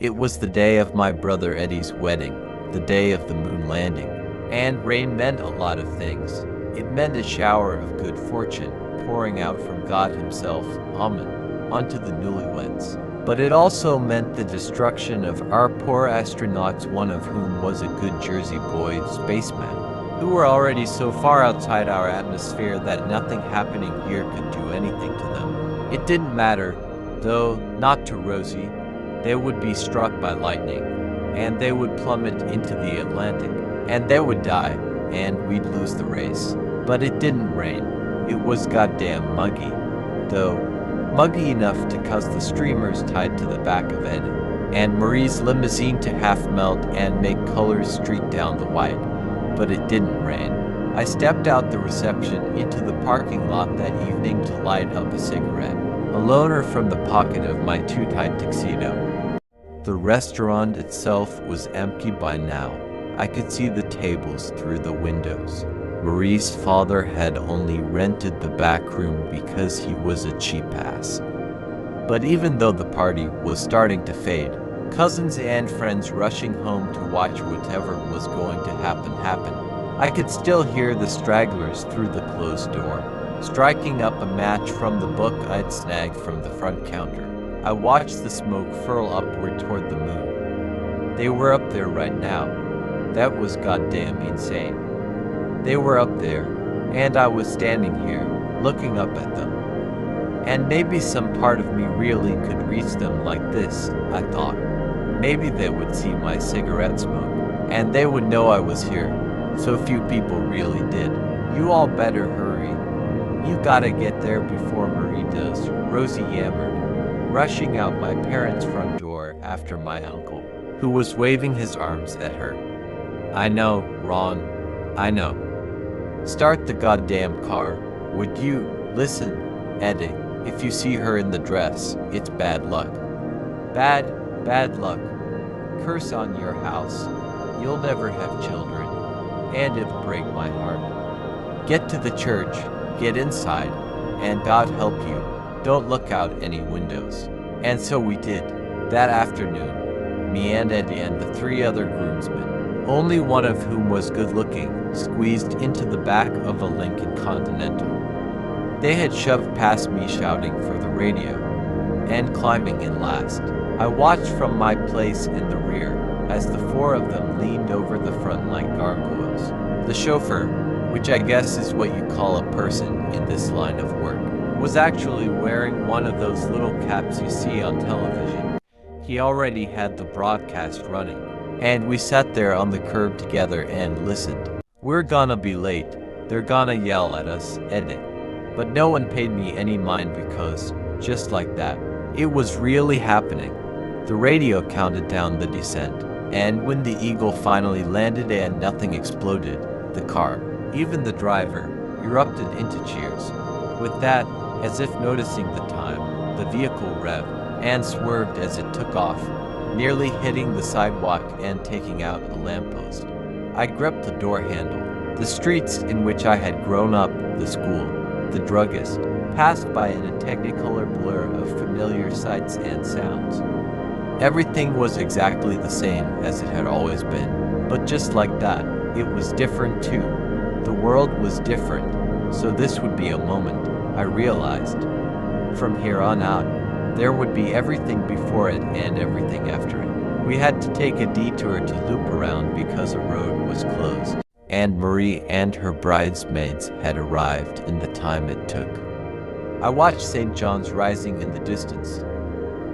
It was the day of my brother Eddie's wedding, the day of the moon landing. And rain meant a lot of things. It meant a shower of good fortune pouring out from God himself, amen, onto the newlyweds. But it also meant the destruction of our poor astronauts, one of whom was a good Jersey boy spaceman, who were already so far outside our atmosphere that nothing happening here could do anything to them. It didn't matter, though, not to Rosie. They would be struck by lightning, and they would plummet into the Atlantic, and they would die, and we'd lose the race. But it didn't rain. It was goddamn muggy, though muggy enough to cause the streamers tied to the back of Ed and Marie's limousine to half melt and make colors streak down the white. But it didn't rain. I stepped out the reception into the parking lot that evening to light up a cigarette, a loner from the pocket of my too-tight tuxedo. The restaurant itself was empty by now. I could see the tables through the windows. Marie's father had only rented the back room because he was a cheap ass. But even though the party was starting to fade, cousins and friends rushing home to watch whatever was going to happen, I could still hear the stragglers through the closed door, striking up a match from the book I'd snagged from the front counter. I watched the smoke furl upward toward the moon. They were up there right now. That was goddamn insane. They were up there, and I was standing here, looking up at them. And maybe some part of me really could reach them like this, I thought. Maybe they would see my cigarette smoke, and they would know I was here. So few people really did. You all better hurry. You gotta get there before Marie does, Rosie yammered, rushing out my parents' front door after my uncle, who was waving his arms at her. I know, Ron. I know. Start the goddamn car. Would you? Listen, Eddie, if you see her in the dress, it's bad luck. Bad luck. Curse on your house. You'll never have children. And it'll break my heart. Get to the church, get inside, and God help you, don't look out any windows. And so we did. That afternoon, me and Eddie and the 3 other groomsmen, only one of whom was good-looking, squeezed into the back of a Lincoln Continental. They had shoved past me shouting for the radio, and climbing in last. I watched from my place in the rear as the 4 of them leaned over the front like gargoyles. The chauffeur, which I guess is what you call a person in this line of work, was actually wearing one of those little caps you see on television. He already had the broadcast running, and we sat there on the curb together and listened. We're gonna be late. They're gonna yell at us, Eddie. But no one paid me any mind because, just like that, it was really happening. The radio counted down the descent, and when the Eagle finally landed and nothing exploded, the car, even the driver, erupted into cheers. With that, as if noticing the time, the vehicle revved and swerved as it took off, nearly hitting the sidewalk and taking out a lamppost. I gripped the door handle. The streets in which I had grown up, the school, the druggist, passed by in a technicolor blur of familiar sights and sounds. Everything was exactly the same as it had always been, but just like that, it was different too. The world was different, so this would be a moment, I realized. From here on out, there would be everything before it and everything after it. We had to take a detour to loop around because a road was closed, and Marie and her bridesmaids had arrived in the time it took. I watched St. John's rising in the distance.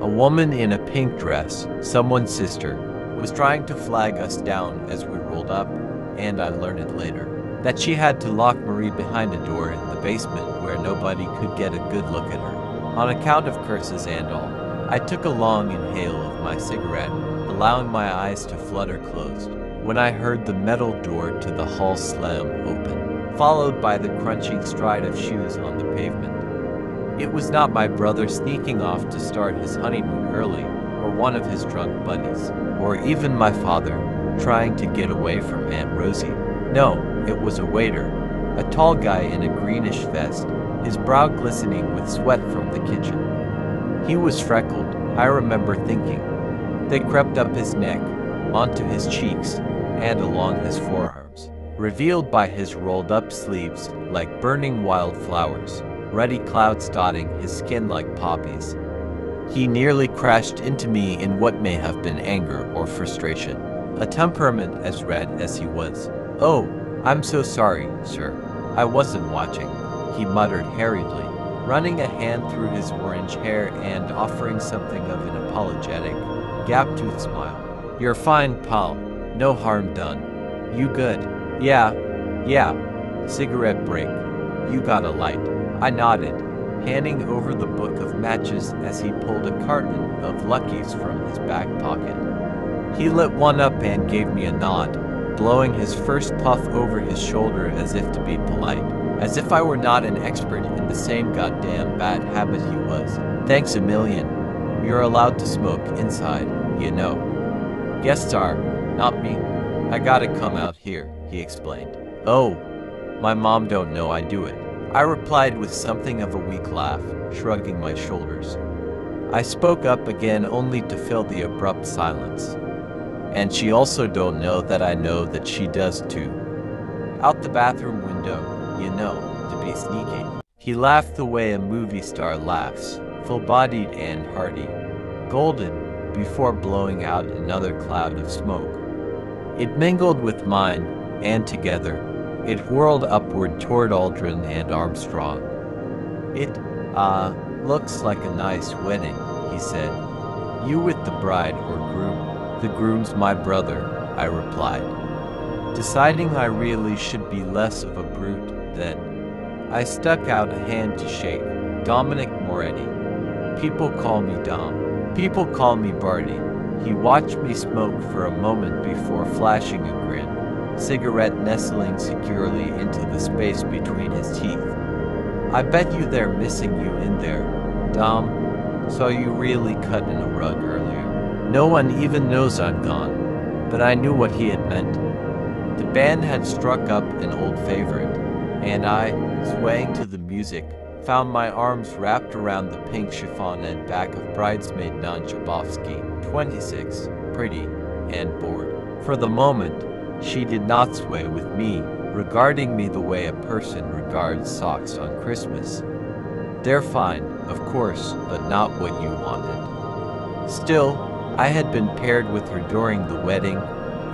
A woman in a pink dress, someone's sister, was trying to flag us down as we rolled up, and I learned it later that she had to lock Marie behind a door in the basement where nobody could get a good look at her, on account of curses and all. I took a long inhale of my cigarette, allowing my eyes to flutter closed, when I heard the metal door to the hall slam open, followed by the crunching stride of shoes on the pavement. It was not my brother sneaking off to start his honeymoon early, or one of his drunk buddies, or even my father trying to get away from Aunt Rosie. No, it was a waiter, a tall guy in a greenish vest, his brow glistening with sweat from the kitchen. He was freckled, I remember thinking. They crept up his neck, onto his cheeks, and along his forearms, revealed by his rolled-up sleeves like burning wildflowers, ruddy clouds dotting his skin like poppies. He nearly crashed into me in what may have been anger or frustration, a temperament as red as he was. "Oh, I'm so sorry, sir. I wasn't watching," he muttered hurriedly, running a hand through his orange hair and offering something of an apologetic, gap-toothed smile. "You're fine, pal. No harm done. You good?" Yeah. Cigarette break. You got a light?" I nodded, handing over the book of matches as he pulled a carton of Luckies from his back pocket. He lit one up and gave me a nod, blowing his first puff over his shoulder as if to be polite, as if I were not an expert in the same goddamn bad habit he was. "Thanks a million. You're allowed to smoke inside, you know." "Guests are, not me. I gotta come out here," he explained. "Oh, my mom don't know I do it," I replied with something of a weak laugh, shrugging my shoulders. I spoke up again only to fill the abrupt silence. "And she also don't know that I know that she does too. Out the bathroom window, you know, to be sneaky." He laughed the way a movie star laughs, full-bodied and hearty, golden, before blowing out another cloud of smoke. It mingled with mine, and together, it whirled upward toward Aldrin and Armstrong. "It, looks like a nice wedding," he said. "You with the bride or groom?" "The groom's my brother," I replied, deciding I really should be less of a brute then. I stuck out a hand to shake. "Dominic Moretti. People call me Dom. People call me Barty." He watched me smoke for a moment before flashing a grin, cigarette nestling securely into the space between his teeth. "I bet you they're missing you in there, Dom. Saw you really cutting a rug earlier." No one even knows I'm gone, but I knew what he had meant. The band had struck up an old favorite, and I, swaying to the music, found my arms wrapped around the pink chiffon and back of bridesmaid Nan Jabovsky, 26, pretty, and bored. For the moment, she did not sway with me, regarding me the way a person regards socks on Christmas. "They're fine, of course, but not what you wanted." Still, I had been paired with her during the wedding,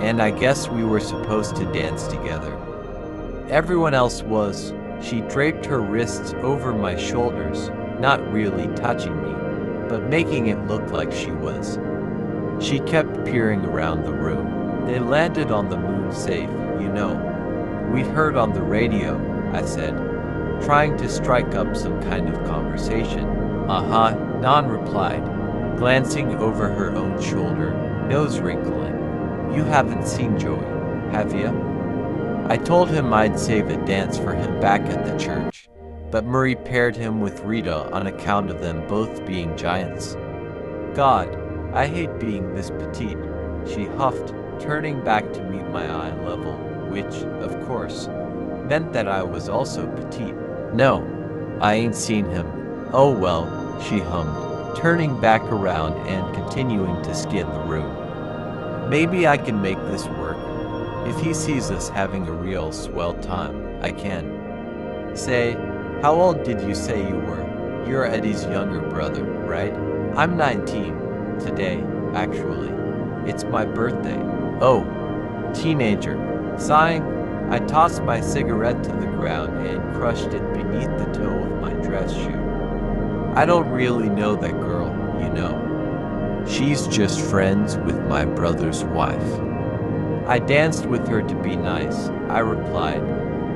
and I guess we were supposed to dance together. Everyone else was. She draped her wrists over my shoulders, not really touching me, but making it look like she was. She kept peering around the room. "They landed on the moon safe, you know. We'd heard on the radio," I said, trying to strike up some kind of conversation. "Uh-huh," Nan replied, glancing over her own shoulder, nose wrinkling. "You haven't seen Joey, have you?" I told him I'd save a dance for him back at the church, but Murray paired him with Rita on account of them both being giants. "God, I hate being this petite," she huffed, turning back to meet my eye level, which, of course, meant that I was also petite. "No, I ain't seen him." "Oh well," she hummed, turning back around and continuing to skin the room. "Maybe I can make this work. If he sees us having a real swell time, I can." "Say, how old did you say you were? You're Eddie's younger brother, right?" "I'm 19, today, actually. It's my birthday." "Oh, teenager." Sighing, I tossed my cigarette to the ground and crushed it beneath the toe of my dress shoe. "I don't really know that girl, you know. She's just friends with my brother's wife." "I danced with her to be nice," I replied,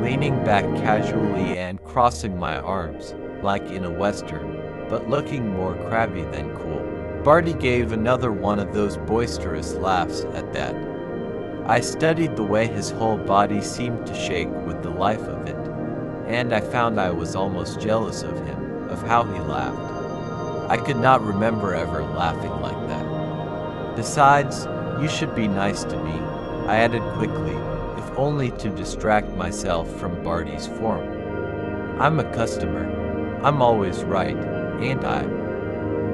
leaning back casually and crossing my arms, like in a western, but looking more crabby than cool. Barty gave another one of those boisterous laughs at that. I studied the way his whole body seemed to shake with the life of it, and I found I was almost jealous of him, of how he laughed. I could not remember ever laughing like that. "Besides, you should be nice to me," I added quickly, if only to distract myself from Barty's form. "I'm a customer. I'm always right, ain't I?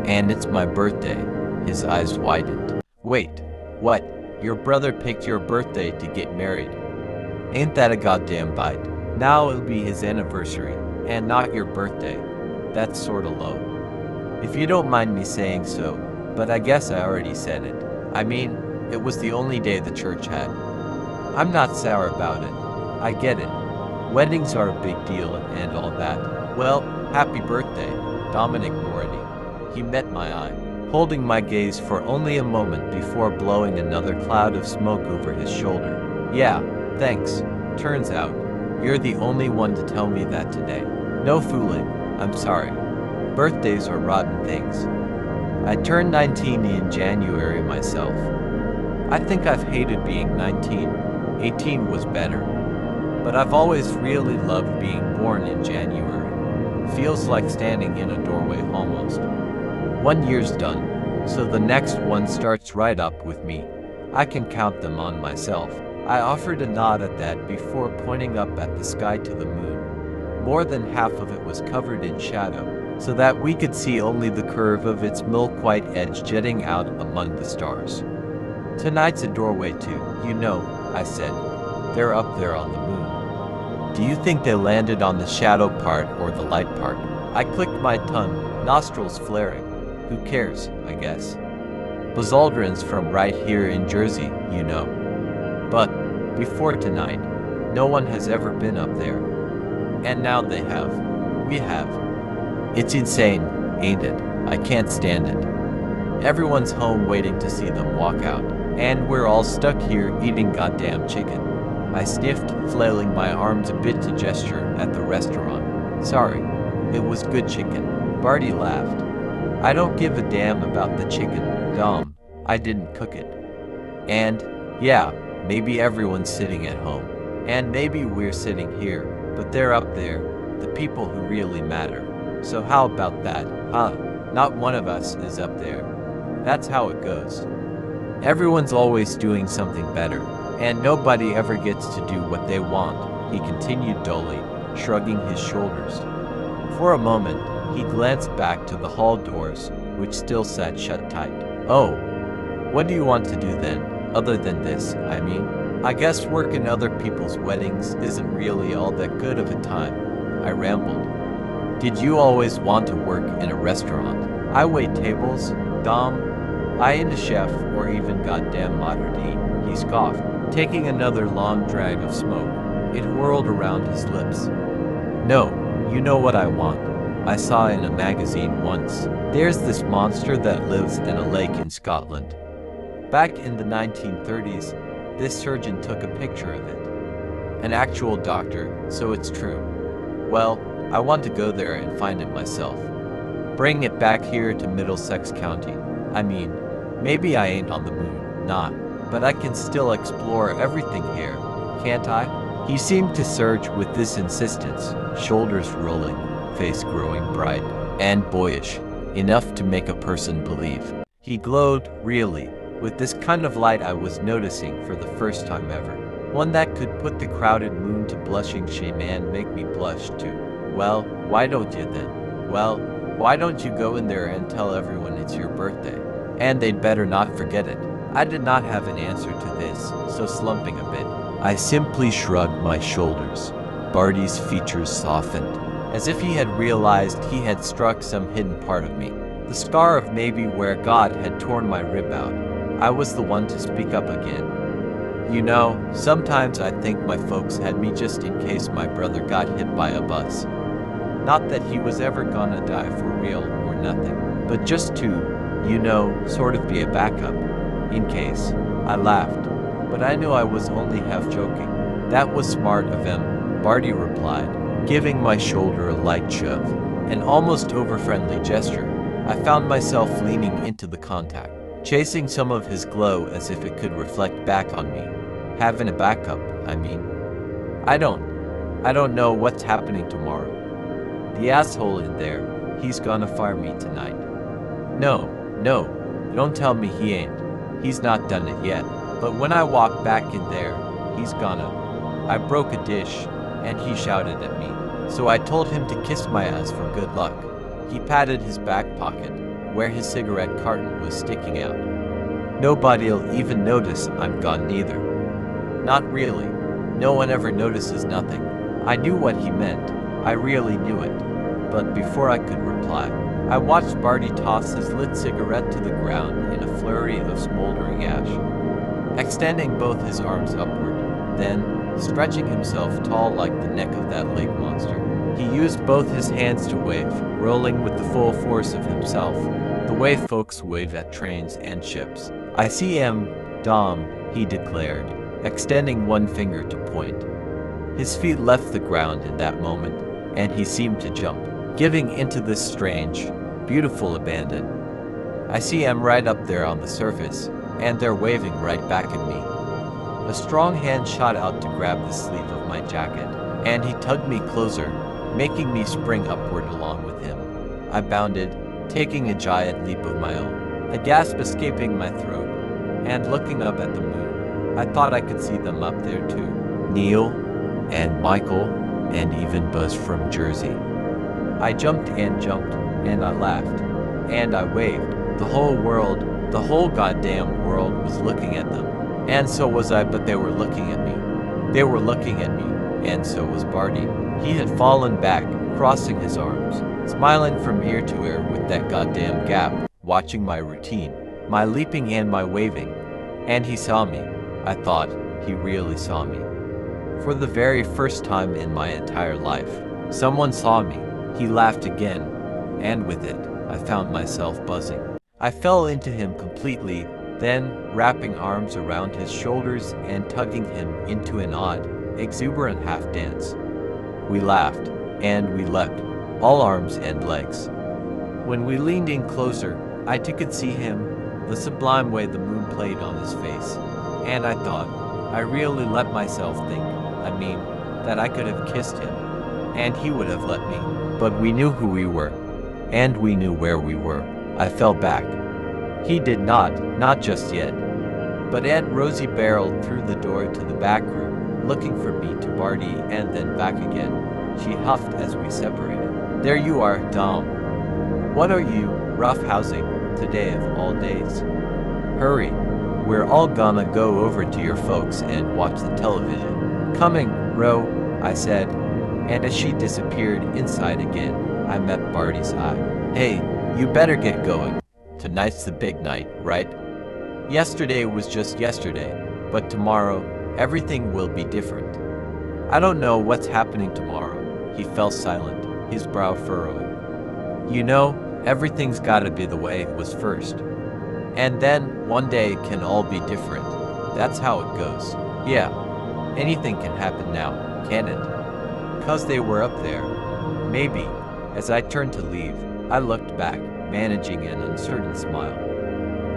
And it's my birthday." His eyes widened. Wait, what? Your brother picked your birthday to get married. Ain't that a goddamn bite? Now it'll be his anniversary, and not your birthday. That's sorta low. If you don't mind me saying so, but I guess I already said it. I mean, it was the only day the church had. I'm not sour about it. I get it. Weddings are a big deal and all that. Well, happy birthday, Dominic Moretti. He met my eye, holding my gaze for only a moment before blowing another cloud of smoke over his shoulder. Yeah, thanks. Turns out, you're the only one to tell me that today. No fooling. I'm sorry. Birthdays are rotten things. I turned 19 in January myself. I think I've hated being 19. 18 was better. But I've always really loved being born in January. Feels like standing in a doorway almost. 1 year's done, so the next one starts right up with me. I can count them on myself. I offered a nod at that before pointing up at the sky to the moon. More than half of it was covered in shadow, so that we could see only the curve of its milk-white edge jutting out among the stars. Tonight's a doorway too, you know, I said. They're up there on the moon. Do you think they landed on the shadow part or the light part? I clicked my tongue, nostrils flaring. Who cares, I guess. Buzz Aldrin's from right here in Jersey, you know. But, before tonight, no one has ever been up there. And now they have. We have. It's insane, ain't it? I can't stand it. Everyone's home waiting to see them walk out, and we're all stuck here eating goddamn chicken. I sniffed, flailing my arms a bit to gesture at the restaurant. Sorry, it was good chicken. Barty laughed. I don't give a damn about the chicken, Dom. I didn't cook it. And, yeah, maybe everyone's sitting at home. And maybe we're sitting here, but they're up there, the people who really matter. So how about that, huh? Not one of us is up there. That's how it goes. Everyone's always doing something better, and nobody ever gets to do what they want, he continued dully, shrugging his shoulders. For a moment, he glanced back to the hall doors, which still sat shut tight. Oh, what do you want to do then, other than this, I mean? I guess working other people's weddings isn't really all that good of a time, I rambled. Did you always want to work in a restaurant? I wait tables, Dom. I ain't a chef or even goddamn maitre d', he scoffed, taking another long drag of smoke. It whirled around his lips. No, you know what I want. I saw in a magazine once. There's this monster that lives in a lake in Scotland. Back in the 1930s, this surgeon took a picture of it. An actual doctor, so it's true. Well, I want to go there and find it myself. Bring it back here to Middlesex County. I mean, maybe I ain't on the moon, not, but I can still explore everything here, can't I? He seemed to surge with this insistence, shoulders rolling, face growing bright and boyish, enough to make a person believe. He glowed, really, with this kind of light I was noticing for the first time ever. One that could put the crowded moon to blushing shame and make me blush too. Well, why don't you then? Well, why don't you go in there and tell everyone it's your birthday? And they'd better not forget it. I did not have an answer to this, so slumping a bit, I simply shrugged my shoulders. Barty's features softened, as if he had realized he had struck some hidden part of me. The scar of maybe where God had torn my rib out. I was the one to speak up again. You know, sometimes I think my folks had me just in case my brother got hit by a bus. Not that he was ever gonna die for real or nothing, but just to, you know, sort of be a backup, in case. I laughed, but I knew I was only half joking. That was smart of him, Barty replied, giving my shoulder a light shove, an almost over-friendly gesture. I found myself leaning into the contact, chasing some of his glow as if it could reflect back on me. Having a backup, I mean. I don't know what's happening tomorrow. The asshole in there, he's gonna fire me tonight. No, don't tell me he ain't. He's not done it yet. But when I walk back in there, he's gonna. I broke a dish, and he shouted at me. So I told him to kiss my ass for good luck. He patted his back pocket, where his cigarette carton was sticking out. Nobody'll even notice I'm gone either. Not really. No one ever notices nothing. I knew what he meant. I really knew it. But before I could reply, I watched Barty toss his lit cigarette to the ground in a flurry of smoldering ash, extending both his arms upward, then stretching himself tall like the neck of that lake monster. He used both his hands to wave, rolling with the full force of himself, the way folks wave at trains and ships. "I see him, Dom," he declared, extending one finger to point. His feet left the ground in that moment, and he seemed to jump, giving into this strange, beautiful abandon. "I see him right up there on the surface, and they're waving right back at me." A strong hand shot out to grab the sleeve of my jacket, and he tugged me closer, making me spring upward along with him. I bounded, taking a giant leap of my own, a gasp escaping my throat, and looking up at the moon. I thought I could see them up there too. Neil, and Michael, and even Buzz from Jersey. I jumped, and I laughed, and I waved. The whole world, the whole goddamn world was looking at them. And so was I, but they were looking at me. They were looking at me, and so was Barty. He had fallen back, crossing his arms, smiling from ear to ear with that goddamn gap, watching my routine, my leaping and my waving. And he saw me. I thought he really saw me. For the very first time in my entire life, someone saw me. He laughed again, and with it, I found myself buzzing. I fell into him completely, then wrapping arms around his shoulders and tugging him into an odd, exuberant half dance. We laughed, and we leapt, all arms and legs. When we leaned in closer, I could see him, the sublime way the moon played on his face, and I thought, I really let myself think, that I could have kissed him, and he would have let me. But we knew who we were, and we knew where we were. I fell back. He did not just yet. But Aunt Rosie barreled through the door to the back room, looking for me to Barty and then back again. She huffed as we separated. "There you are, Dom. What are you roughhousing today of all days? Hurry, we're all gonna go over to your folks and watch the television." "Coming, Ro," I said, and as she disappeared inside again, I met Barty's eye. "Hey, you better get going. Tonight's the big night, right? Yesterday was just yesterday, but tomorrow, everything will be different." "I don't know what's happening tomorrow." He fell silent, his brow furrowing. "You know, everything's gotta be the way it was first. And then, one day can all be different. That's how it goes." "Yeah, anything can happen now, can it?" "'Cause they were up there. Maybe." As I turned to leave, I looked back, managing an uncertain smile.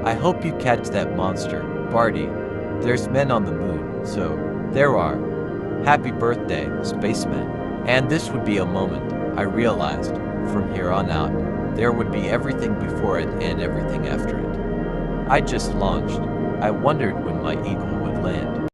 "I hope you catch that monster, Barty. There's men on the moon, so there are. Happy birthday, spaceman." And this would be a moment, I realized, from here on out. There would be everything before it and everything after it. I just launched. I wondered when my eagle would land.